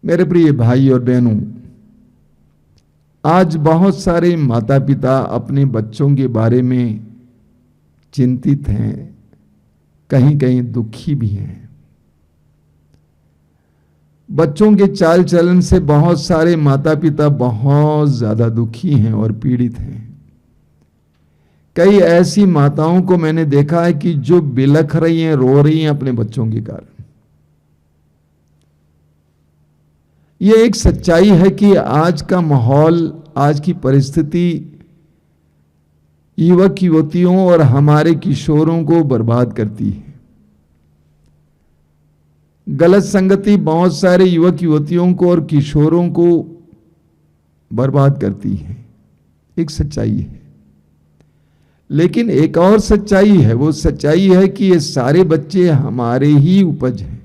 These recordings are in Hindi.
मेरे प्रिय भाई और बहनों, आज बहुत सारे माता पिता अपने बच्चों के बारे में चिंतित हैं, कहीं कहीं दुखी भी हैं। बच्चों के चाल चलन से बहुत सारे माता पिता बहुत ज्यादा दुखी हैं और पीड़ित हैं। कई ऐसी माताओं को मैंने देखा है कि जो बिलख रही हैं, रो रही हैं अपने बच्चों के कारण। यह एक सच्चाई है कि आज का माहौल, आज की परिस्थिति युवक युवतियों और हमारे किशोरों को बर्बाद करती है। गलत संगति बहुत सारे युवक युवतियों को और किशोरों को बर्बाद करती है, एक सच्चाई है। लेकिन एक और सच्चाई है, वो सच्चाई है कि ये सारे बच्चे हमारे ही उपज हैं।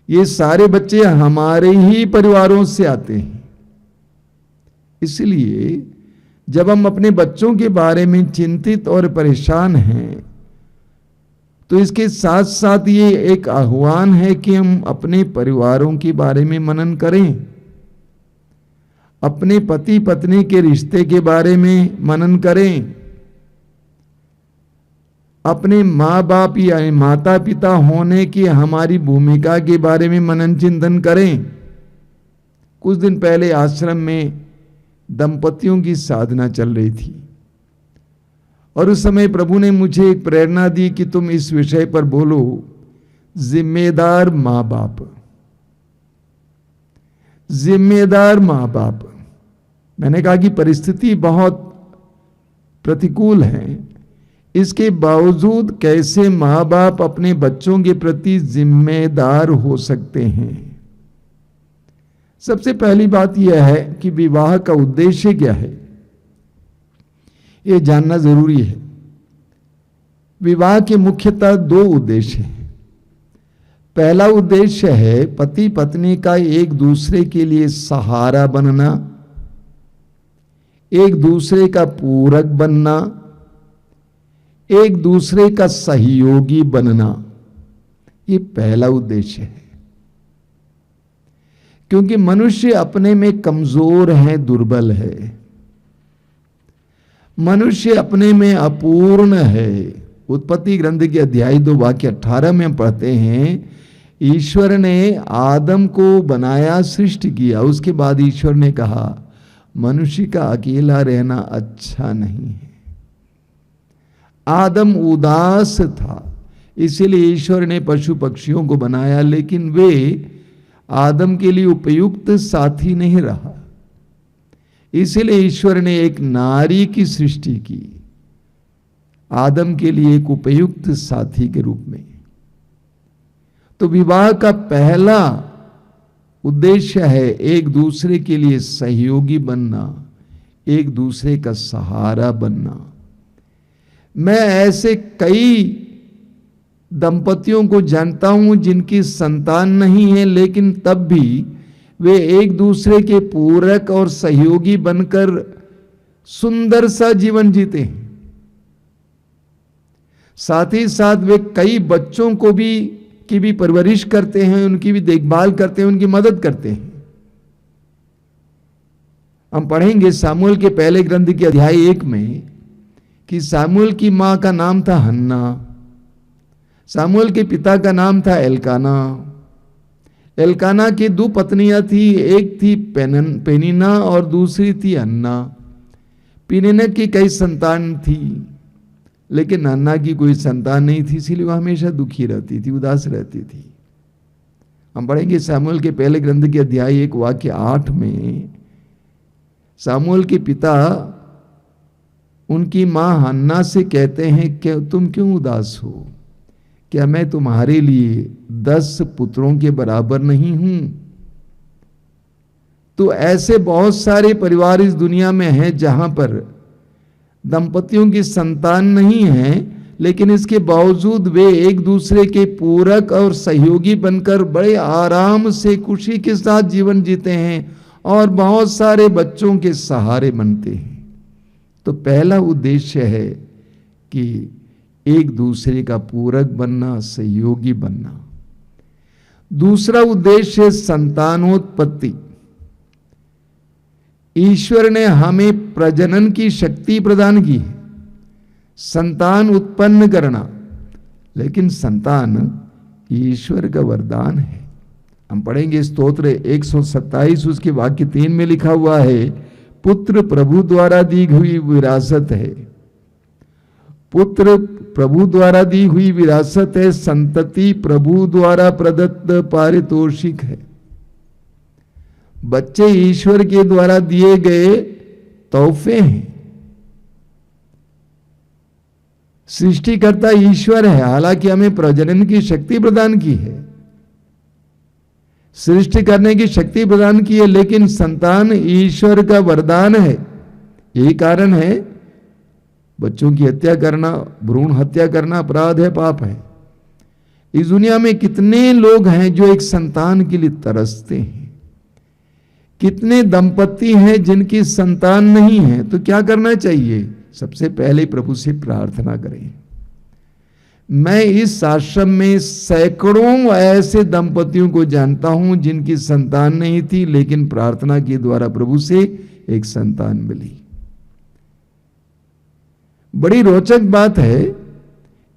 ये सारे बच्चे हमारे ही परिवारों से आते हैं। इसलिए जब हम अपने बच्चों के बारे में चिंतित और परेशान हैं, तो इसके साथ साथ ये एक आह्वान है कि हम अपने परिवारों के बारे में मनन करें, अपने पति पत्नी के रिश्ते के बारे में मनन करें, अपने माँ बाप या माता पिता होने की हमारी भूमिका के बारे में मनन चिंतन करें। कुछ दिन पहले आश्रम में दंपतियों की साधना चल रही थी और उस समय प्रभु ने मुझे एक प्रेरणा दी कि तुम इस विषय पर बोलो, जिम्मेदार माँ बाप। जिम्मेदार माँ बाप। मैंने कहा कि परिस्थिति बहुत प्रतिकूल है, इसके बावजूद कैसे माँ बाप अपने बच्चों के प्रति जिम्मेदार हो सकते हैं। सबसे पहली बात यह है कि विवाह का उद्देश्य क्या है, यह जानना जरूरी है। विवाह के मुख्यतः दो उद्देश्य हैं। पहला उद्देश्य है पति पत्नी का एक दूसरे के लिए सहारा बनना, एक दूसरे का पूरक बनना, एक दूसरे का सहयोगी बनना। ये पहला उद्देश्य है। क्योंकि मनुष्य अपने में कमजोर है, दुर्बल है। मनुष्य अपने में अपूर्ण है। उत्पत्ति ग्रंथ के अध्याय 2 वाक्य 18 में पढ़ते हैं, ईश्वर ने आदम को बनाया, सृष्टि किया। उसके बाद ईश्वर ने कहा मनुष्य का अकेला रहना अच्छा नहीं है। आदम उदास था, इसीलिए ईश्वर ने पशु पक्षियों को बनाया, लेकिन वे आदम के लिए उपयुक्त साथी नहीं रहा। इसीलिए ईश्वर ने एक नारी की सृष्टि की, आदम के लिए एक उपयुक्त साथी के रूप में। तो विवाह का पहला उद्देश्य है एक दूसरे के लिए सहयोगी बनना, एक दूसरे का सहारा बनना। मैं ऐसे कई दंपतियों को जानता हूं जिनकी संतान नहीं है, लेकिन तब भी वे एक दूसरे के पूरक और सहयोगी बनकर सुंदर सा जीवन जीते हैं। साथ ही साथ वे कई बच्चों को की भी परवरिश करते हैं, उनकी भी देखभाल करते हैं, उनकी मदद करते हैं। हम पढ़ेंगे सामुएल के पहले ग्रंथ के अध्याय 1 में कि सामुएल की मां का नाम था हन्ना, सामुएल के पिता का नाम था एल्काना। एल्काना की 2 पत्नियां थी, एक थी पेनिना और दूसरी थी हन्ना। पेनिना की कई संतान थी, लेकिन हन्ना की कोई संतान नहीं थी, इसलिए वह हमेशा दुखी रहती थी, उदास रहती थी। हम पढ़ेंगे सामुएल के पहले ग्रंथ के अध्याय 1 वाक्य 8 में, सामुएल के पिता उनकी मां हन्ना से कहते हैं कि तुम क्यों उदास हो, क्या मैं तुम्हारे लिए 10 पुत्रों के बराबर नहीं हूं। तो ऐसे बहुत सारे परिवार इस दुनिया में हैं जहां पर दंपतियों की संतान नहीं है, लेकिन इसके बावजूद वे एक दूसरे के पूरक और सहयोगी बनकर बड़े आराम से खुशी के साथ जीवन जीते हैं और बहुत सारे बच्चों के सहारे बनते हैं। तो पहला उद्देश्य है कि एक दूसरे का पूरक बनना, सहयोगी बनना। दूसरा उद्देश्य है संतानोत्पत्ति। ईश्वर ने हमें प्रजनन की शक्ति प्रदान की है, संतान उत्पन्न करना, लेकिन संतान ईश्वर का वरदान है। हम पढ़ेंगे स्तोत्र 127 उसके वाक्य 3 में लिखा हुआ है, पुत्र प्रभु द्वारा दी हुई विरासत है। पुत्र प्रभु द्वारा दी हुई विरासत है, संतति प्रभु द्वारा प्रदत्त पारितोषिक है। बच्चे ईश्वर के द्वारा दिए गए तोहफे हैं। सृष्टिकर्ता ईश्वर है, हालांकि हमें प्रजनन की शक्ति प्रदान की है, सृष्टि करने की शक्ति प्रदान की है, लेकिन संतान ईश्वर का वरदान है। यही कारण है बच्चों की हत्या करना, भ्रूण हत्या करना अपराध है, पाप है। इस दुनिया में कितने लोग हैं जो एक संतान के लिए तरसते हैं, कितने दंपति हैं जिनकी संतान नहीं है। तो क्या करना चाहिए? सबसे पहले प्रभु से प्रार्थना करें। मैं इस आश्रम में सैकड़ों ऐसे दंपतियों को जानता हूं जिनकी संतान नहीं थी, लेकिन प्रार्थना के द्वारा प्रभु से एक संतान मिली। बड़ी रोचक बात है,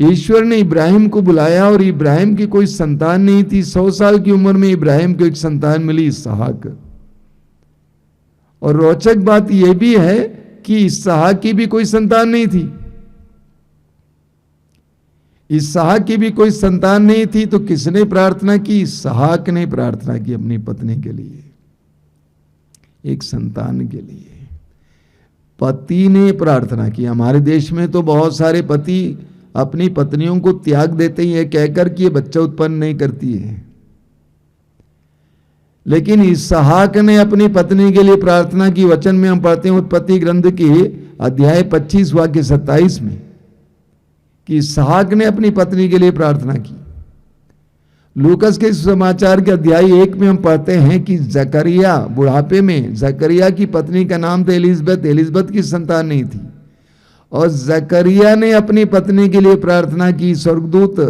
ईश्वर ने इब्राहिम को बुलाया और इब्राहिम की कोई संतान नहीं थी। 100 साल की उम्र में इब्राहिम को एक संतान मिली, इसहाक। और रोचक बात यह भी है कि इसहाक की भी कोई संतान नहीं थी। इसहाक की भी कोई संतान नहीं थी, तो किसने प्रार्थना की? इसहाक ने प्रार्थना की अपनी पत्नी के लिए, एक संतान के लिए। पति ने प्रार्थना की। हमारे देश में तो बहुत सारे पति अपनी पत्नियों को त्याग देते हैं कहकर कि ये बच्चा उत्पन्न नहीं करती है, लेकिन इसहाक ने अपनी पत्नी के लिए प्रार्थना की। वचन में हम पढ़ते हैं उत्पत्ति ग्रंथ के अध्याय 25 वाक्य 27 में कि इसहाक ने अपनी पत्नी के लिए प्रार्थना की। लूकस के समाचार के अध्याय 1 में हम पढ़ते हैं कि जकरिया बुढ़ापे में, जकरिया की पत्नी का नाम था एलिजबेथ, एलिजबेथ की संतान नहीं थी, और जकरिया ने अपनी पत्नी के लिए प्रार्थना की। स्वर्गदूत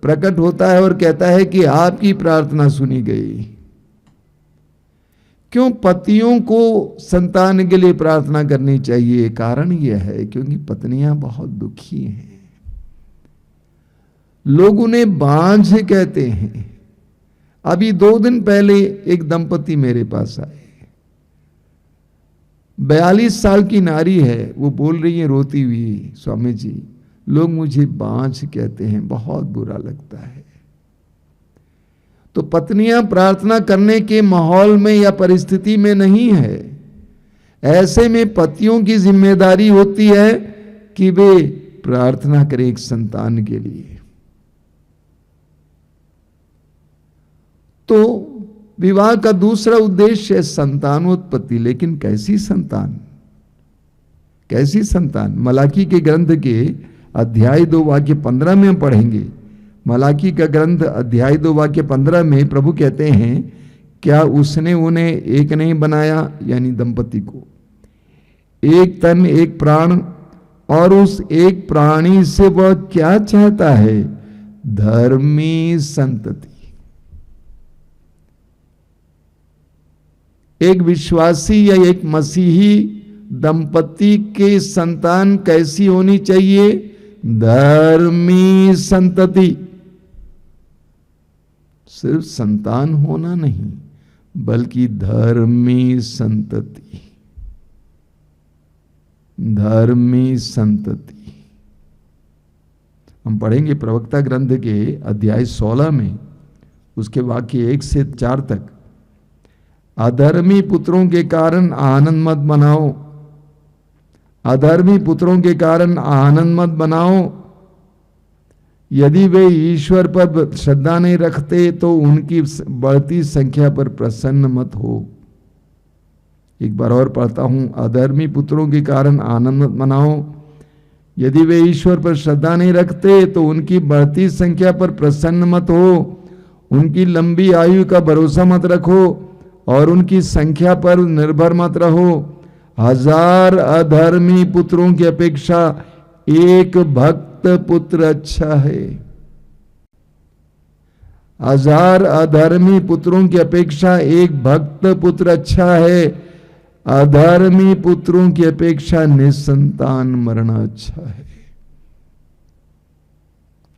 प्रकट होता है और कहता है कि आपकी प्रार्थना सुनी गई। क्यों पतियों को संतान के लिए प्रार्थना करनी चाहिए? कारण यह है क्योंकि पत्नियां बहुत दुखी हैं। लोग उन्हें बांझ कहते हैं। अभी 2 दिन पहले एक दंपति मेरे पास आए, 42 साल की नारी है। वो बोल रही है रोती हुई, स्वामी जी लोग मुझे बांझ कहते हैं, बहुत बुरा लगता है। तो पत्नियां प्रार्थना करने के माहौल में या परिस्थिति में नहीं है। ऐसे में पतियों की जिम्मेदारी होती है कि वे प्रार्थना करें एक संतान के लिए। तो विवाह का दूसरा उद्देश्य है संतानोत्पत्ति, लेकिन कैसी संतान? कैसी संतान? मलाकी के ग्रंथ के अध्याय 2 वाक्य 15 में हम पढ़ेंगे। मलाकी का ग्रंथ अध्याय 2 वाक्य 15 में प्रभु कहते हैं, क्या उसने उन्हें एक नहीं बनाया, यानी दंपति को, एक तन एक प्राण, और उस एक प्राणी से वह क्या चाहता है? धर्मी संतति। एक विश्वासी या एक मसीही दंपति के संतान कैसी होनी चाहिए? धर्मी संतति। सिर्फ संतान होना नहीं, बल्कि धर्मी संतति। धर्मी संतति हम पढ़ेंगे प्रवक्ता ग्रंथ के अध्याय 16 में, उसके वाक्य 1 से 4 तक। अधर्मी पुत्रों के कारण आनंद मत बनाओ, अधर्मी पुत्रों के कारण आनंद मत बनाओ। यदि वे ईश्वर पर श्रद्धा नहीं रखते तो उनकी बढ़ती संख्या पर प्रसन्न मत हो। एक बार और पढ़ता हूं, अधर्मी पुत्रों के कारण आनंद मत मनाओ। यदि वे ईश्वर पर श्रद्धा नहीं रखते तो उनकी बढ़ती संख्या पर प्रसन्न मत हो। उनकी लंबी आयु का भरोसा मत रखो और उनकी संख्या पर निर्भर मत रहो। 1000 अधर्मी पुत्रों की अपेक्षा एक भक्त पुत्र अच्छा है। 1000 अधर्मी पुत्रों की अपेक्षा एक भक्त पुत्र अच्छा है, अधर्मी पुत्रों की अपेक्षा निसंतान मरना अच्छा है।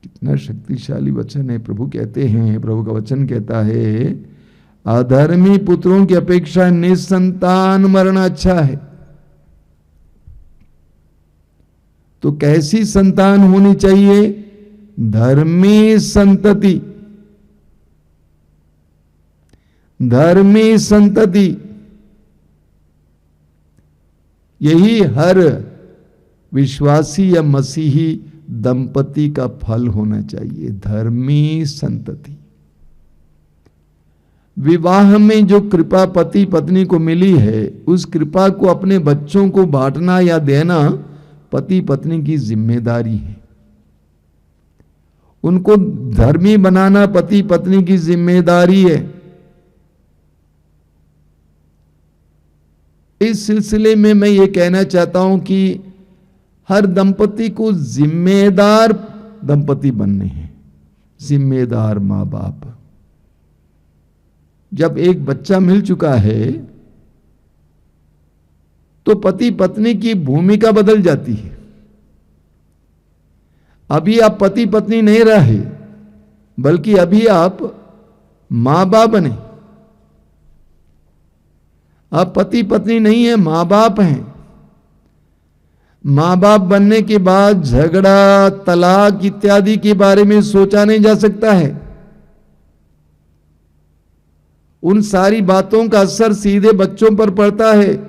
कितना शक्तिशाली वचन है। प्रभु कहते हैं, प्रभु का वचन कहता है, अधर्मी पुत्रों की अपेक्षा निसंतान मरना अच्छा है। तो कैसी संतान होनी चाहिए? धर्मी संतति, धर्मी संतति। यही हर विश्वासी या मसीही दंपति का फल होना चाहिए, धर्मी संतति। विवाह में जो कृपा पति पत्नी को मिली है, उस कृपा को अपने बच्चों को बांटना या देना पति पत्नी की जिम्मेदारी है। उनको धर्मी बनाना पति पत्नी की जिम्मेदारी है। इस सिलसिले में मैं ये कहना चाहता हूं कि हर दंपति को जिम्मेदार दंपति बनने हैं, जिम्मेदार मां बाप। जब एक बच्चा मिल चुका है तो पति पत्नी की भूमिका बदल जाती है। अभी आप पति पत्नी नहीं रहे, बल्कि अभी आप मां बाप बने। आप पति पत्नी नहीं है, मां बाप हैं। मां बाप बनने के बाद झगड़ा, तलाक इत्यादि के बारे में सोचा नहीं जा सकता है। उन सारी बातों का असर सीधे बच्चों पर पड़ता है।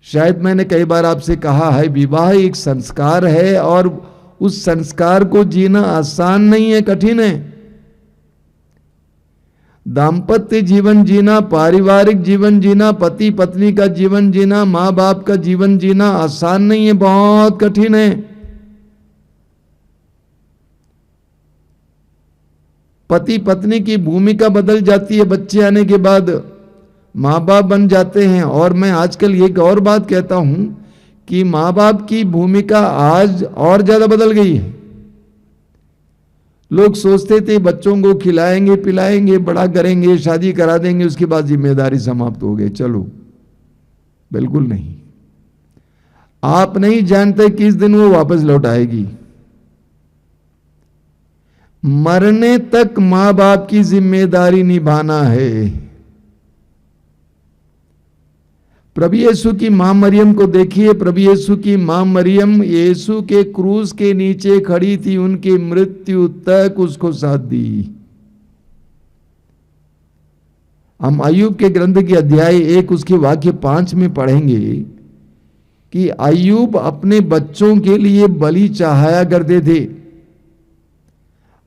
शायद मैंने कई बार आपसे कहा है, विवाह एक संस्कार है और उस संस्कार को जीना आसान नहीं है, कठिन है। दाम्पत्य जीवन जीना, पारिवारिक जीवन जीना, पति पत्नी का जीवन जीना, मां बाप का जीवन जीना आसान नहीं है, बहुत कठिन है। पति पत्नी की भूमिका बदल जाती है बच्चे आने के बाद, मां बाप बन जाते हैं। और मैं आजकल एक और बात कहता हूं कि मां बाप की भूमिका आज और ज्यादा बदल गई है। लोग सोचते थे बच्चों को खिलाएंगे पिलाएंगे, बड़ा करेंगे, शादी करा देंगे, उसके बाद जिम्मेदारी समाप्त हो गई, चलो। बिल्कुल नहीं। आप नहीं जानते किस दिन वो वापस लौट आएगी। मरने तक मां बाप की जिम्मेदारी निभाना है। प्रभु यीशु की मां मरियम को देखिए। प्रभु यीशु की मां मरियम यीशु के क्रूस के नीचे खड़ी थी, उनकी मृत्यु तक उसको साथ दी। हम अय्यूब के ग्रंथ के अध्याय 1 उसके वाक्य 5 में पढ़ेंगे कि अय्यूब अपने बच्चों के लिए बलि चढ़ाया करते थे।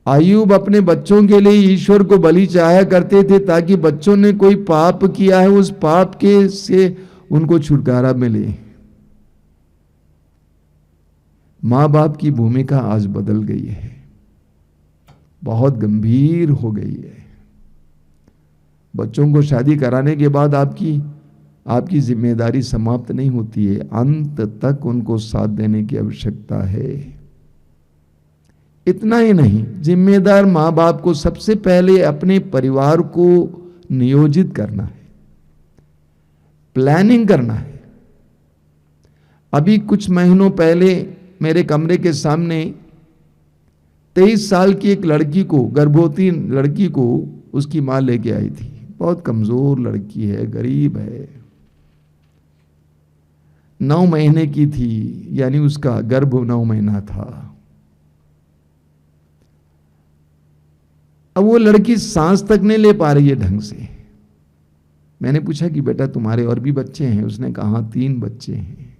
अय्यूब अपने बच्चों के लिए ईश्वर को बलि चढ़ाया करते थे ताकि बच्चों ने कोई पाप किया है, उस पाप के से उनको छुटकारा मिले। मां बाप की भूमिका आज बदल गई है, बहुत गंभीर हो गई है। बच्चों को शादी कराने के बाद आपकी जिम्मेदारी समाप्त नहीं होती है, अंत तक उनको साथ देने की आवश्यकता है। इतना ही नहीं, जिम्मेदार मां बाप को सबसे पहले अपने परिवार को नियोजित करना है, प्लानिंग करना है। अभी कुछ महीनों पहले मेरे कमरे के सामने 23 साल की एक लड़की को, गर्भवती लड़की को उसकी मां लेके आई थी। बहुत कमजोर लड़की है, गरीब है, 9 महीने की थी, यानी उसका गर्भ 9 महीना था। अब वो लड़की सांस तक नहीं ले पा रही है ढंग से। मैंने पूछा कि बेटा तुम्हारे और भी बच्चे हैं? उसने कहा 3 बच्चे हैं।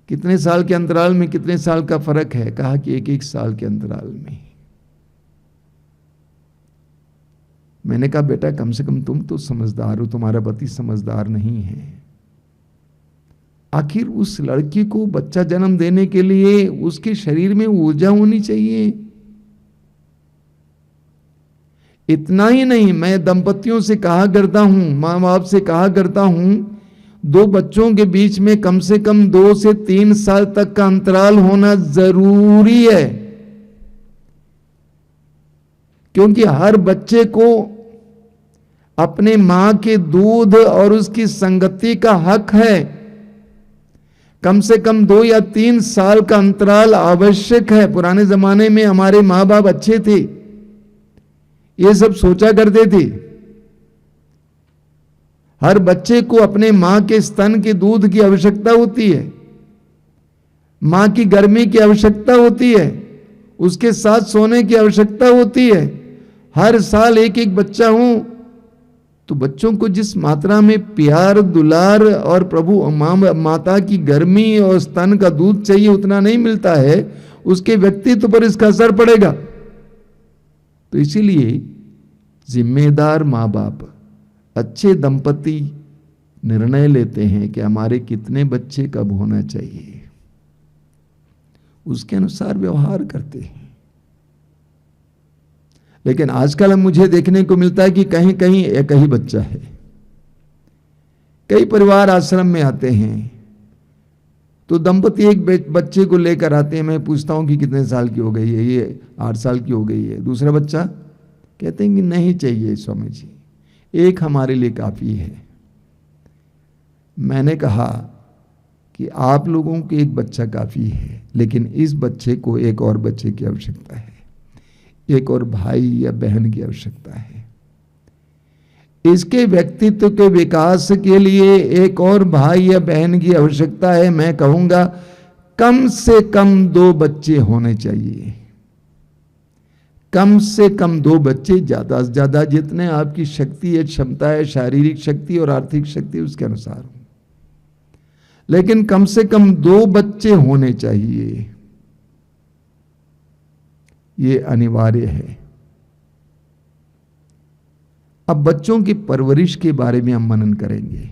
कितने साल के अंतराल में, कितने साल का फर्क है? कहा कि 1-1 साल के अंतराल में। मैंने कहा बेटा कम से कम तुम तो समझदार हो, तुम्हारा पति समझदार नहीं है। आखिर उस लड़की को बच्चा जन्म देने के लिए उसके शरीर में ऊर्जा होनी चाहिए। इतना ही नहीं, मैं दंपतियों से कहा करता हूं, मां बाप से कहा करता हूं, 2 बच्चों के बीच में कम से कम 2 से 3 साल तक का अंतराल होना जरूरी है। क्योंकि हर बच्चे को अपने मां के दूध और उसकी संगति का हक है। कम से कम 2 या 3 साल का अंतराल आवश्यक है। पुराने जमाने में हमारे मां बाप अच्छे थे, ये सब सोचा करते थे। हर बच्चे को अपने मां के स्तन के दूध की आवश्यकता होती है, मां की गर्मी की आवश्यकता होती है, उसके साथ सोने की आवश्यकता होती है। हर साल एक एक बच्चा हूं तो बच्चों को जिस मात्रा में प्यार दुलार और प्रभु माता की गर्मी और स्तन का दूध चाहिए उतना नहीं मिलता है, उसके व्यक्तित्व पर इसका असर पड़ेगा। तो इसीलिए जिम्मेदार माँ बाप, अच्छे दंपति निर्णय लेते हैं कि हमारे कितने बच्चे कब होना चाहिए, उसके अनुसार व्यवहार करते हैं। लेकिन आजकल हम मुझे देखने को मिलता है कि कहीं कहीं एक ही बच्चा है। कई परिवार आश्रम में आते हैं तो दंपति एक बच्चे को लेकर आते हैं। मैं पूछता हूं कि कितने साल की हो गई है, ये 8 साल की हो गई है। दूसरा बच्चा कहते हैं कि नहीं चाहिए स्वामी जी, एक हमारे लिए काफी है। मैंने कहा कि आप लोगों को एक बच्चा काफी है, लेकिन इस बच्चे को एक और बच्चे की आवश्यकता है, एक और भाई या बहन की आवश्यकता है। इसके व्यक्तित्व के विकास के लिए एक और भाई या बहन की आवश्यकता है। मैं कहूंगा कम से कम 2 बच्चे होने चाहिए, कम से कम 2 बच्चे, ज्यादा से ज्यादा जितने आपकी शक्ति है, क्षमता है, शारीरिक शक्ति और आर्थिक शक्ति उसके अनुसार हो, लेकिन कम से कम 2 बच्चे होने चाहिए, ये अनिवार्य है। अब बच्चों की परवरिश के बारे में हम मनन करेंगे।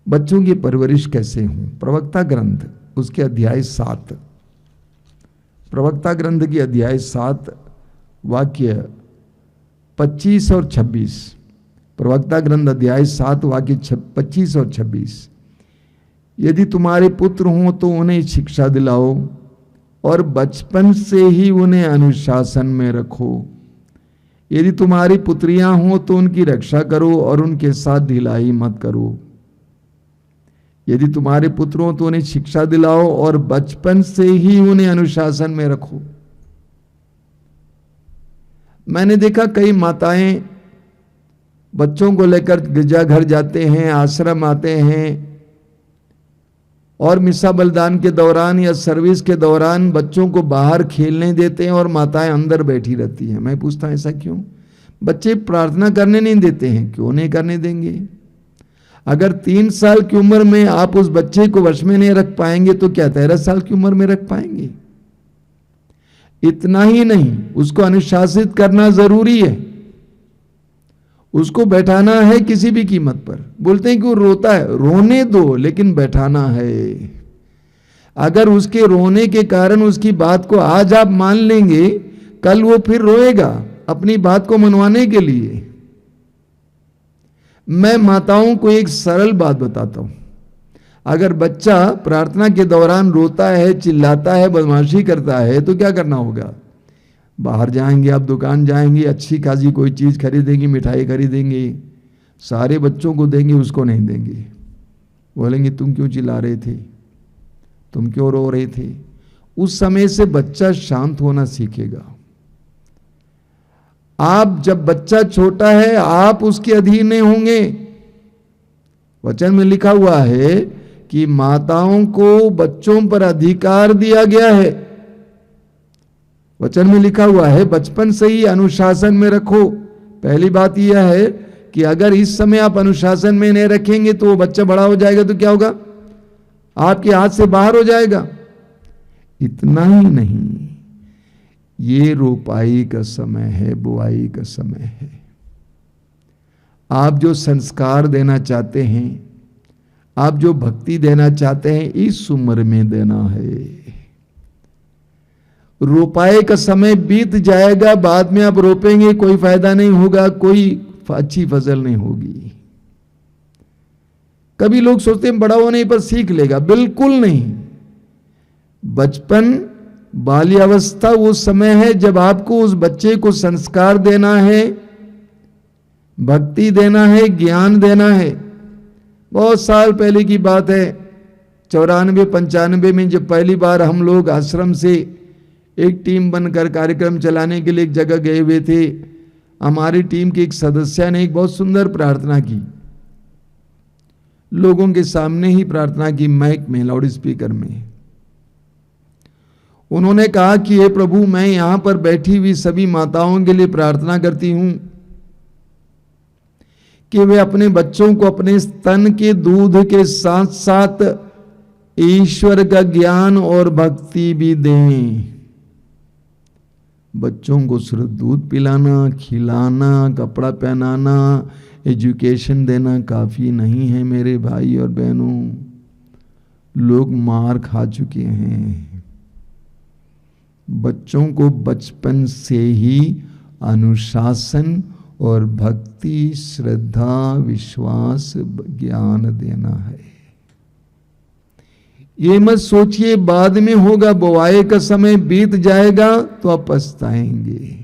बच्चों की परवरिश कैसे हो? प्रवक्ता ग्रंथ उसके अध्याय 7, प्रवक्ता ग्रंथ की अध्याय 7 वाक्य 25 और 26। प्रवक्ता ग्रंथ अध्याय 7 वाक्य 25 और 26। यदि तुम्हारे पुत्र हों तो उन्हें शिक्षा दिलाओ और बचपन से ही उन्हें अनुशासन में रखो। यदि तुम्हारी पुत्रियां हों तो उनकी रक्षा करो और उनके साथ ढिलाई मत करो। यदि तुम्हारे पुत्र हों तो उन्हें शिक्षा दिलाओ और बचपन से ही उन्हें अनुशासन में रखो। मैंने देखा कई माताएं बच्चों को लेकर गिरजाघर जाते हैं, आश्रम आते हैं, और मिसा बलिदान के दौरान या सर्विस के दौरान बच्चों को बाहर खेलने देते हैं और माताएं अंदर बैठी रहती हैं। मैं पूछता हूं ऐसा क्यों? बच्चे प्रार्थना करने नहीं देते हैं, क्यों नहीं करने देंगे? अगर 3 साल की उम्र में आप उस बच्चे को वश में नहीं रख पाएंगे तो क्या 13 साल की उम्र में रख पाएंगे? इतना ही नहीं, उसको अनुशासित करना जरूरी है, उसको बैठाना है किसी भी कीमत पर। बोलते हैं कि वो रोता है, रोने दो, लेकिन बैठाना है। अगर उसके रोने के कारण उसकी बात को आज आप मान लेंगे, कल वो फिर रोएगा अपनी बात को मनवाने के लिए। मैं माताओं को एक सरल बात बताता हूं, अगर बच्चा प्रार्थना के दौरान रोता है, चिल्लाता है, बदमाशी करता है तो क्या करना होगा? बाहर जाएंगे, आप दुकान जाएंगे, अच्छी खासी कोई चीज खरीदेंगे, मिठाई खरीदेंगे, सारे बच्चों को देंगे, उसको नहीं देंगे। बोलेंगे तुम क्यों चिल्ला रहे थे, तुम क्यों रो रहे थे? उस समय से बच्चा शांत होना सीखेगा। आप जब बच्चा छोटा है आप उसके अधीन नहीं होंगे। वचन में लिखा हुआ है कि माताओं को बच्चों पर अधिकार दिया गया है। वचन में लिखा हुआ है बचपन से ही अनुशासन में रखो। पहली बात यह है कि अगर इस समय आप अनुशासन में नहीं रखेंगे तो वो बच्चा बड़ा हो जाएगा तो क्या होगा? आपके हाथ से बाहर हो जाएगा। इतना ही नहीं, ये रोपाई का समय है, बुआई का समय है। आप जो संस्कार देना चाहते हैं, आप जो भक्ति देना चाहते हैं, इस उम्र में देना है। रोपाई का समय बीत जाएगा, बाद में आप रोपेंगे, कोई फायदा नहीं होगा, कोई अच्छी फसल नहीं होगी। कभी लोग सोचते हैं बड़ा होने पर सीख लेगा, बिल्कुल नहीं। बचपन बाल्यावस्था वो समय है जब आपको उस बच्चे को संस्कार देना है, भक्ति देना है, ज्ञान देना है। बहुत साल पहले की बात है, 94-95 में जब पहली बार हम लोग आश्रम से एक टीम बनकर कार्यक्रम चलाने के लिए एक जगह गए हुए थे, हमारी टीम के एक सदस्य ने एक बहुत सुंदर प्रार्थना की, लोगों के सामने ही प्रार्थना की, माइक में, लाउड स्पीकर में। उन्होंने कहा कि हे प्रभु, मैं यहां पर बैठी हुई सभी माताओं के लिए प्रार्थना करती हूं कि वे अपने बच्चों को अपने स्तन के दूध के साथ साथ ईश्वर का ज्ञान और भक्ति भी दें। बच्चों को सिर्फ दूध पिलाना, खिलाना, कपड़ा पहनाना, एजुकेशन देना काफी नहीं है मेरे भाई और बहनों। लोग मार खा चुके हैं। बच्चों को बचपन से ही अनुशासन और भक्ति, श्रद्धा, विश्वास, ज्ञान देना है। ये मत सोचिए बाद में होगा, बुआई का समय बीत जाएगा तो आप पछताएंगे।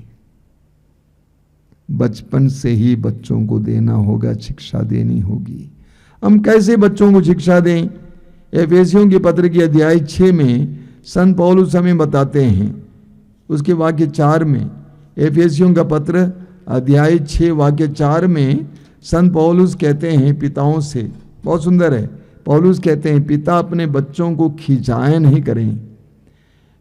बचपन से ही बच्चों को देना होगा, शिक्षा देनी होगी। हम कैसे बच्चों को शिक्षा दें? एफेसियों के पत्र की अध्याय 6 में संत पौलुस हमें बताते हैं, उसके वाक्य 4 में, एफेसियों का पत्र अध्याय 6 वाक्य 4 में संत पौलुस कहते हैं पिताओं से, बहुत सुंदर है, पौलुस कहते हैं पिता अपने बच्चों को खिजाएं नहीं करें,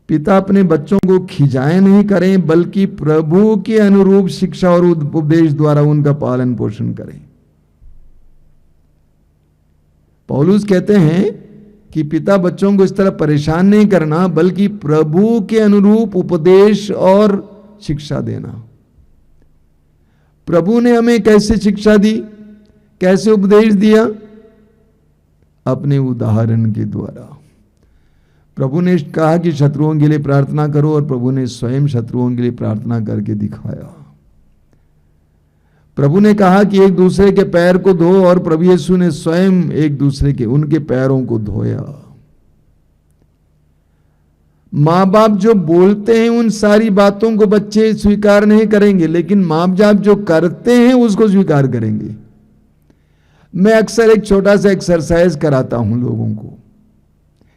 पिता अपने बच्चों को खिजाएं नहीं करें, बल्कि प्रभु के अनुरूप शिक्षा और उपदेश द्वारा उनका पालन पोषण करें। पौलुस कहते हैं कि पिता बच्चों को इस तरह परेशान नहीं करना, बल्कि प्रभु के अनुरूप उपदेश और शिक्षा देना। प्रभु ने हमें कैसे शिक्षा दी, कैसे उपदेश दिया? अपने उदाहरण के द्वारा। प्रभु ने कहा कि शत्रुओं के लिए प्रार्थना करो, और प्रभु ने स्वयं शत्रुओं के लिए प्रार्थना करके दिखाया। प्रभु ने कहा कि एक दूसरे के पैर को धो, और प्रभु यीशु ने स्वयं एक दूसरे के, उनके पैरों को धोया। माँ बाप जो बोलते हैं उन सारी बातों को बच्चे स्वीकार नहीं करेंगे, लेकिन माँ बाप जो करते हैं उसको स्वीकार करेंगे। मैं अक्सर एक छोटा सा एक्सरसाइज कराता हूं लोगों को,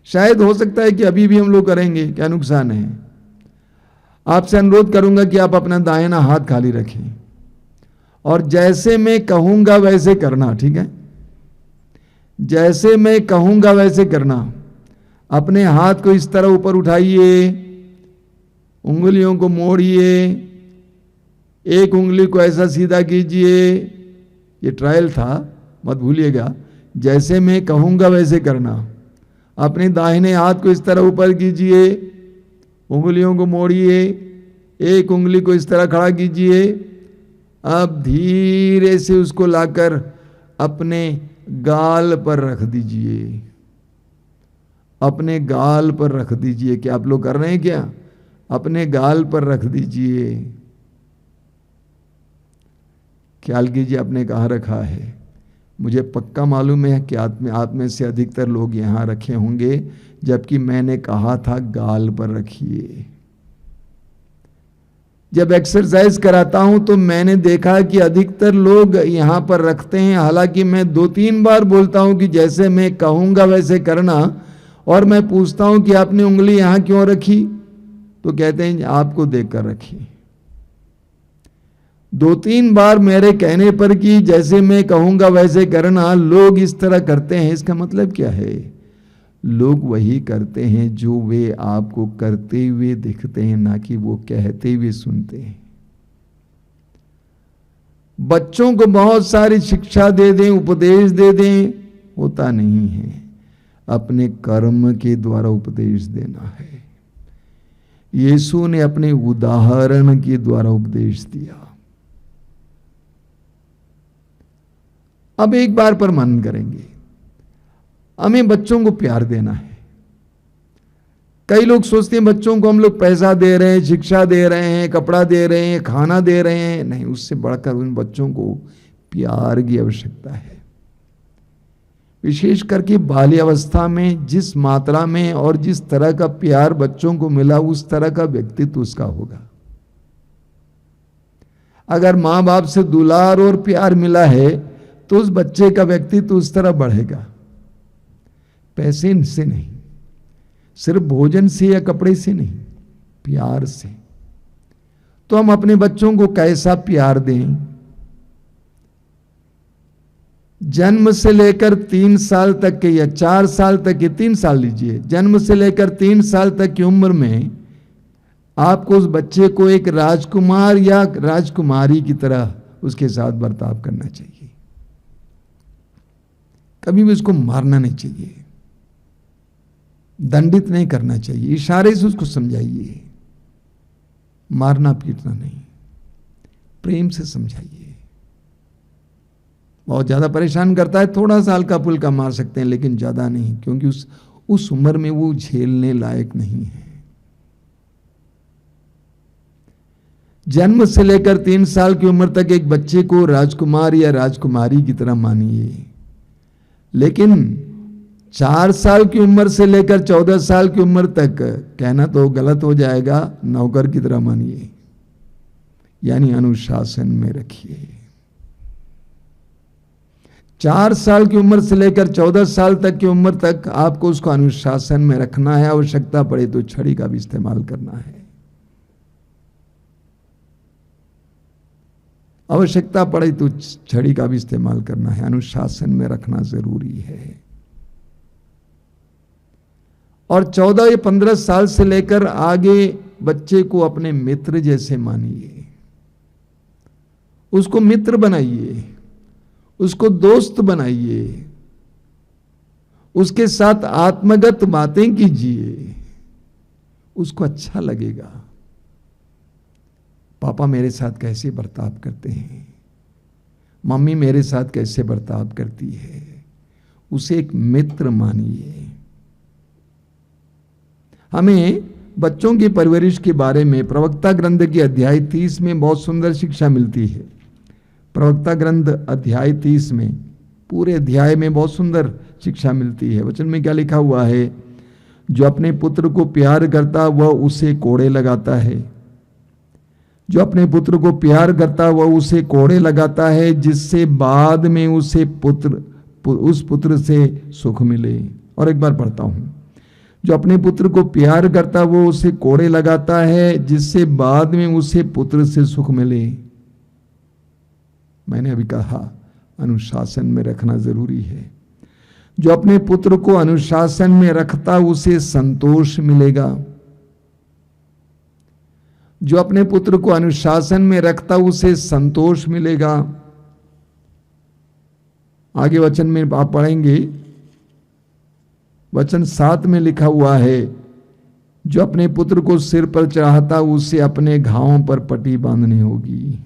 शायद हो सकता है कि अभी भी हम लोग करेंगे, क्या नुकसान है। आपसे अनुरोध करूंगा कि आप अपना दाहिना हाथ खाली रखें, और जैसे मैं कहूंगा वैसे करना, ठीक है? जैसे मैं कहूंगा वैसे करना। अपने हाथ को इस तरह ऊपर उठाइए, उंगलियों को मोड़िए, एक उंगली को ऐसा सीधा कीजिए। ये ट्रायल था, मत भूलिएगा। जैसे मैं कहूंगा वैसे करना। अपने दाहिने हाथ को इस तरह ऊपर कीजिए, उंगलियों को मोड़िए, एक उंगली को इस तरह खड़ा कीजिए। अब धीरे से उसको लाकर अपने गाल पर रख दीजिए, अपने गाल पर रख दीजिए। क्या आप लोग कर रहे हैं क्या? अपने गाल पर रख दीजिए। ख्याल कीजिए आपने कहाँ रखा है। मुझे पक्का मालूम है कि आप में से अधिकतर लोग यहाँ रखे होंगे, जबकि मैंने कहा था गाल पर रखिए। जब एक्सरसाइज कराता हूं तो मैंने देखा कि अधिकतर लोग यहां पर रखते हैं, हालांकि मैं 2-3 बार बोलता हूं कि जैसे मैं कहूंगा वैसे करना, और मैं पूछता हूं कि आपने उंगली यहां क्यों रखी, तो कहते हैं आपको देखकर रखी। 2-3 बार मेरे कहने पर कि जैसे मैं कहूंगा वैसे करना, लोग इस तरह करते हैं। इसका मतलब क्या है? लोग वही करते हैं जो वे आपको करते हुए दिखते हैं, ना कि वो कहते हुए सुनते हैं। बच्चों को बहुत सारी शिक्षा दे दें, उपदेश दे दें, होता नहीं है। अपने कर्म के द्वारा उपदेश देना है। यीशु ने अपने उदाहरण के द्वारा उपदेश दिया। अब एक बार पर मनन करेंगे, हमें बच्चों को प्यार देना है। कई लोग सोचते हैं बच्चों को हम लोग पैसा दे रहे हैं, शिक्षा दे रहे हैं, कपड़ा दे रहे हैं, खाना दे रहे हैं। नहीं, उससे बढ़कर उन बच्चों को प्यार की आवश्यकता है। विशेष करके बाल्यावस्था में जिस मात्रा में और जिस तरह का प्यार बच्चों को मिला, उस तरह का व्यक्तित्व उसका होगा। अगर माँ बाप से दुलार और प्यार मिला है तो उस बच्चे का व्यक्तित्व उस तरह बढ़ेगा। पैसे से नहीं, सिर्फ भोजन से या कपड़े से नहीं, प्यार से। तो हम अपने बच्चों को कैसा प्यार दें? जन्म से लेकर 3 साल तक के या 4 साल तक के, 3 साल लीजिए, जन्म से लेकर 3 साल तक की उम्र में आपको उस बच्चे को एक राजकुमार या राजकुमारी की तरह उसके साथ बर्ताव करना चाहिए। कभी भी उसको मारना नहीं चाहिए, दंडित नहीं करना चाहिए, इशारे से उसको समझाइए, मारना पीटना नहीं, प्रेम से समझाइए। बहुत ज्यादा परेशान करता है, थोड़ा सा हल्का फुल्का मार सकते हैं, लेकिन ज्यादा नहीं, क्योंकि उस उम्र में वो झेलने लायक नहीं है। जन्म से लेकर 3 साल की उम्र तक एक बच्चे को राजकुमार या राजकुमारी की तरह मानिए, लेकिन 4 साल की उम्र से लेकर 14 साल की उम्र तक, कहना तो गलत हो जाएगा, नौकर की तरह मानिए, यानी अनुशासन में रखिए। 4 साल की उम्र से लेकर 14 साल तक की उम्र तक आपको उसको अनुशासन में रखना है। आवश्यकता पड़े तो छड़ी का भी इस्तेमाल करना है, आवश्यकता पड़े तो छड़ी का भी इस्तेमाल करना है। अनुशासन में रखना जरूरी है। और 14 या 15 साल से लेकर आगे बच्चे को अपने मित्र जैसे मानिए, उसको मित्र बनाइए, उसको दोस्त बनाइए, उसके साथ आत्मगत बातें कीजिए, उसको अच्छा लगेगा। पापा मेरे साथ कैसे बर्ताव करते हैं, मम्मी मेरे साथ कैसे बर्ताव करती है, उसे एक मित्र मानिए। हमें बच्चों की परवरिश के बारे में प्रवक्ता ग्रंथ के अध्याय 30 में बहुत सुंदर शिक्षा मिलती है। प्रवक्ता ग्रंथ अध्याय 30 में, पूरे अध्याय में बहुत सुंदर शिक्षा मिलती है। वचन में क्या लिखा हुआ है? जो अपने पुत्र को प्यार करता वह उसे कोड़े लगाता है, जो अपने पुत्र को प्यार करता वह उसे कोड़े लगाता है, जिससे बाद में उसे उस पुत्र से सुख मिले। और एक बार पढ़ता हूं, जो अपने पुत्र को प्यार करता वो उसे कोड़े लगाता है, जिससे बाद में उसे पुत्र से सुख मिले। मैंने अभी कहा अनुशासन में रखना जरूरी है। जो अपने पुत्र को अनुशासन में रखता उसे संतोष मिलेगा, जो अपने पुत्र को अनुशासन में रखता उसे संतोष मिलेगा। आगे वचन में आप पढ़ेंगे, वचन 7 में लिखा हुआ है, जो अपने पुत्र को सिर पर चढ़ाता उसे अपने घावों पर पट्टी बांधनी होगी।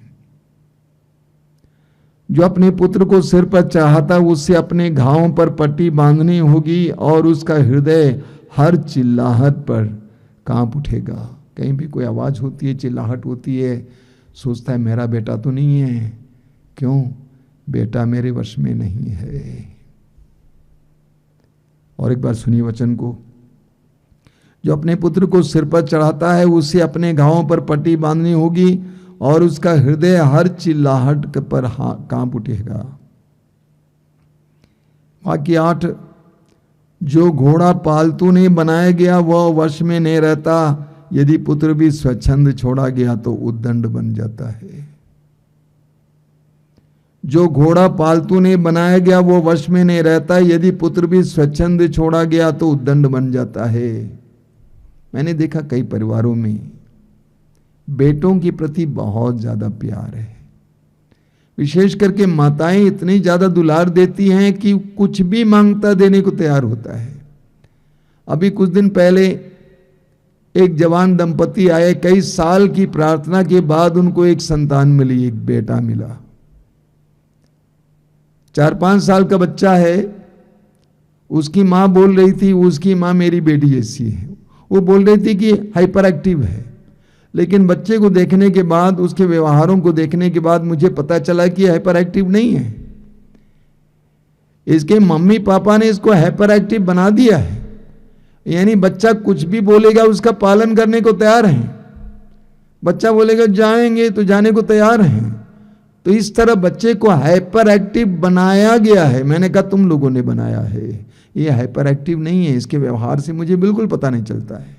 जो अपने पुत्र को सिर पर चढ़ाता उसे अपने घावों पर पट्टी बांधनी होगी, और उसका हृदय हर चिल्लाहट पर कांप उठेगा। कहीं भी कोई आवाज होती है, चिल्लाहट होती है, सोचता है मेरा बेटा तो नहीं है। क्यों? बेटा मेरे वश में नहीं है। और एक बार सुनिए वचन को, जो अपने पुत्र को सिर पर चढ़ाता है उसे अपने घावों पर पट्टी बांधनी होगी, और उसका हृदय हर चिल्लाहट पर कांप उठेगा। वाक्य 8, जो घोड़ा पालतू ने बनाया गया वह वश में नहीं रहता, यदि पुत्र भी स्वच्छंद छोड़ा गया तो उद्दंड बन जाता है। जो घोड़ा पालतू ने बनाया गया वो वश में नहीं रहता, यदि पुत्र भी स्वच्छंद छोड़ा गया तो उद्दंड बन जाता है। मैंने देखा कई परिवारों में बेटों के प्रति बहुत ज्यादा प्यार है, विशेष करके माताएं इतनी ज्यादा दुलार देती हैं कि कुछ भी मांगता देने को तैयार होता है। अभी कुछ दिन पहले एक जवान दंपति आए, कई साल की प्रार्थना के बाद उनको एक संतान मिली, एक बेटा मिला। 4-5 साल का बच्चा है। उसकी मां बोल रही थी, उसकी मां मेरी बेटी जैसी है। वो बोल रही थी कि हाइपर एक्टिव है, लेकिन बच्चे को देखने के बाद, उसके व्यवहारों को देखने के बाद मुझे पता चला कि हाइपर एक्टिव नहीं है। इसके मम्मी पापा ने इसको हाइपर एक्टिव बना दिया है, यानी बच्चा कुछ भी बोलेगा उसका पालन करने को तैयार है। बच्चा बोलेगा जाएंगे तो जाने को तैयार हैं। तो इस तरह बच्चे को हाइपर एक्टिव बनाया गया है। मैंने कहा तुम लोगों ने बनाया है, ये हाइपर एक्टिव नहीं है, इसके व्यवहार से मुझे बिल्कुल पता नहीं चलता है।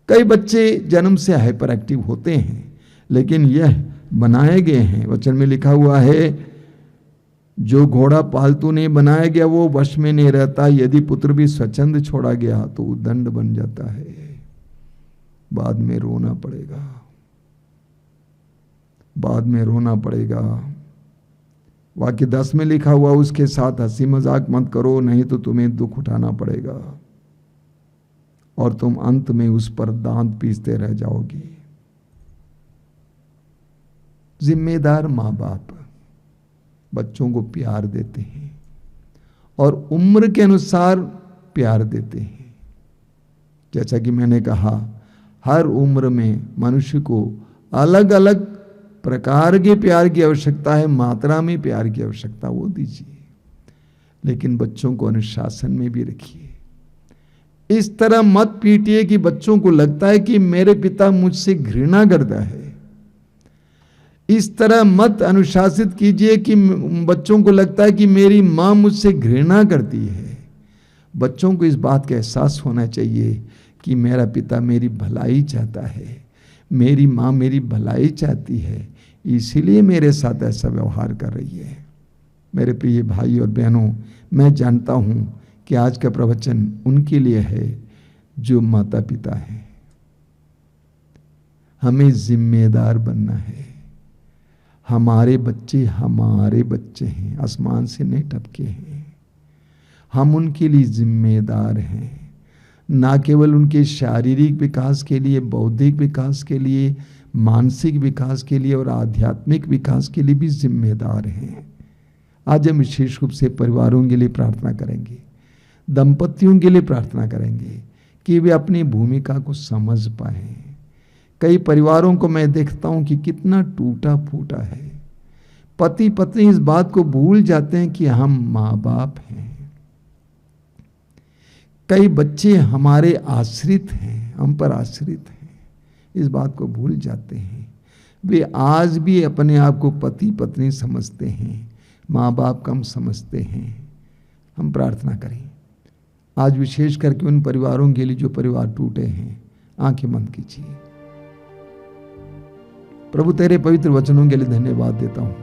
कई बच्चे जन्म से हाइपर एक्टिव होते हैं, लेकिन यह बनाए गए हैं। वचन में लिखा हुआ है, जो घोड़ा पालतू नहीं बनाया गया वो वश में नहीं रहता, यदि पुत्र भी स्वच्छंद छोड़ा गया तो वो दंड बन जाता है, बाद में रोना पड़ेगा, बाद में रोना पड़ेगा। वाक्य 10 में लिखा हुआ, उसके साथ हंसी मजाक मत करो, नहीं तो तुम्हें दुख उठाना पड़ेगा और तुम अंत में उस पर दांत पीसते रह जाओगे। जिम्मेदार माँ बाप बच्चों को प्यार देते हैं और उम्र के अनुसार प्यार देते हैं। जैसा कि मैंने कहा, हर उम्र में मनुष्य को अलग अलग प्रकार के प्यार की आवश्यकता है, मात्रा में प्यार की आवश्यकता वो दीजिए, लेकिन बच्चों को अनुशासन में भी रखिए। इस तरह मत पीटिए कि बच्चों को लगता है कि मेरे पिता मुझसे घृणा करता है। इस तरह मत अनुशासित कीजिए कि बच्चों को लगता है कि मेरी मां मुझसे घृणा करती है। बच्चों को इस बात का एहसास होना चाहिए कि मेरा पिता मेरी भलाई चाहता है, मेरी मां मेरी भलाई चाहती है, इसीलिए मेरे साथ ऐसा व्यवहार कर रही है। मेरे प्रिय भाई और बहनों, मैं जानता हूं कि आज का प्रवचन उनके लिए है जो माता पिता हैं। हमें जिम्मेदार बनना है। हमारे बच्चे हैं, आसमान से नहीं टपके हैं। हम उनके लिए जिम्मेदार हैं, ना केवल उनके शारीरिक विकास के लिए, बौद्धिक विकास के लिए, मानसिक विकास के लिए और आध्यात्मिक विकास के लिए भी जिम्मेदार हैं। आज हम विशेष रूप से परिवारों के लिए प्रार्थना करेंगे, दंपतियों के लिए प्रार्थना करेंगे कि वे अपनी भूमिका को समझ पाएं। कई परिवारों को मैं देखता हूं कि कितना टूटा फूटा है। पति पत्नी इस बात को भूल जाते हैं कि हम माँ बाप हैं। कई बच्चे हमारे आश्रित हैं, हम पर आश्रित हैं, इस बात को भूल जाते हैं। वे आज भी अपने आप को पति पत्नी समझते हैं, माँ बाप कम समझते हैं। हम प्रार्थना करें आज विशेष करके उन परिवारों के लिए जो परिवार टूटे हैं। आंखें बंद कीजिए। प्रभु तेरे पवित्र वचनों के लिए धन्यवाद देता हूं।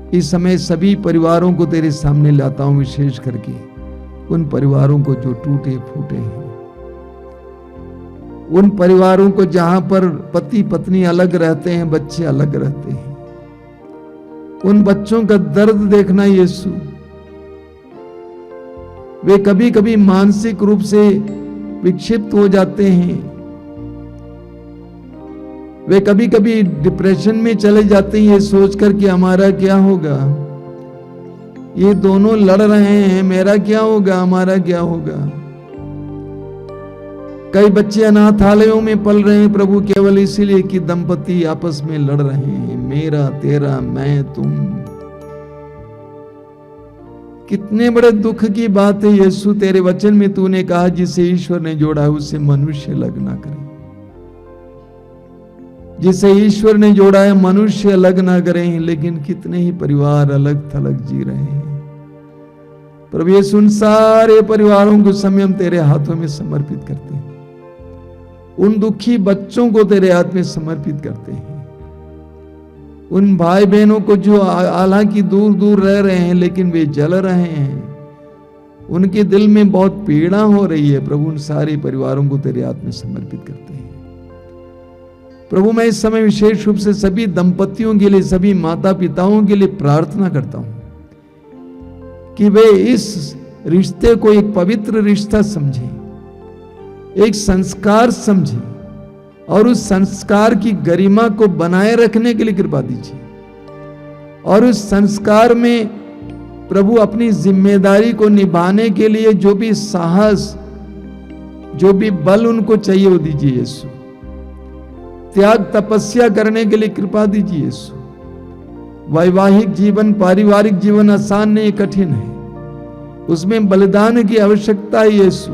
इस समय सभी परिवारों को तेरे सामने लाता हूं, विशेष करके उन परिवारों को जो टूटे फूटे हैं, उन परिवारों को जहां पर पति पत्नी अलग रहते हैं, बच्चे अलग रहते हैं। उन बच्चों का दर्द देखना यीशु। वे कभी कभी मानसिक रूप से विक्षिप्त हो जाते हैं, वे कभी कभी डिप्रेशन में चले जाते हैं, ये सोचकर कि हमारा क्या होगा, ये दोनों लड़ रहे हैं, मेरा क्या होगा, हमारा क्या होगा। कई बच्चे अनाथालयों में पल रहे हैं प्रभु, केवल इसीलिए कि दंपति आपस में लड़ रहे हैं, मेरा तेरा, मैं तुम। कितने बड़े दुख की बात है यीशु। तेरे वचन में तूने कहा जिसे ईश्वर ने जोड़ा है उसे मनुष्य अलग ना करे। जिसे ईश्वर ने जोड़ा है मनुष्य अलग ना करें। लेकिन कितने ही परिवार अलग थलग जी रहे हैं प्रभु यीशु। उन सारे परिवारों को समय हम तेरे हाथों में समर्पित करते हैं। उन दुखी बच्चों को तेरे हाथ में समर्पित करते हैं। उन भाई बहनों को जो हालांकि दूर दूर रह रहे हैं लेकिन वे जल रहे हैं, उनके दिल में बहुत पीड़ा हो रही है प्रभु। उन सारे परिवारों को तेरे हाथ में समर्पित करते हैं प्रभु। मैं इस समय विशेष रूप से सभी दंपतियों के लिए, सभी माता पिताओं के लिए प्रार्थना करता हूं कि वे इस रिश्ते को एक पवित्र रिश्ता समझें, एक संस्कार समझें और उस संस्कार की गरिमा को बनाए रखने के लिए कृपा दीजिए। और उस संस्कार में प्रभु अपनी जिम्मेदारी को निभाने के लिए जो भी साहस, जो भी बल उनको चाहिए वो दीजिए यीशु। त्याग तपस्या करने के लिए कृपा दीजिए यीशु। वैवाहिक जीवन, पारिवारिक जीवन आसान नहीं, कठिन है। उसमें बलिदान की आवश्यकता है। यीशु,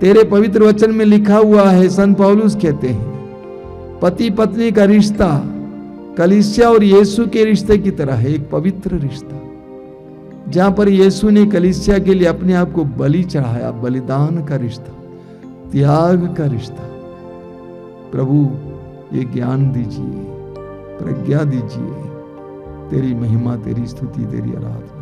तेरे पवित्र वचन में लिखा हुआ है, संत पौलुस कहते हैं, पति पत्नी का रिश्ता कलीसिया और यीशु के रिश्ते की तरह है, एक पवित्र रिश्ता, जहां पर यीशु ने कलीसिया के लिए अपने आप को बलि चढ़ाया। बलिदान का रिश्ता, त्याग का रिश्ता। प्रभु, ये ज्ञान दीजिए, प्रज्ञा दीजिए। तेरी महिमा, तेरी स्तुति, तेरी आराधना।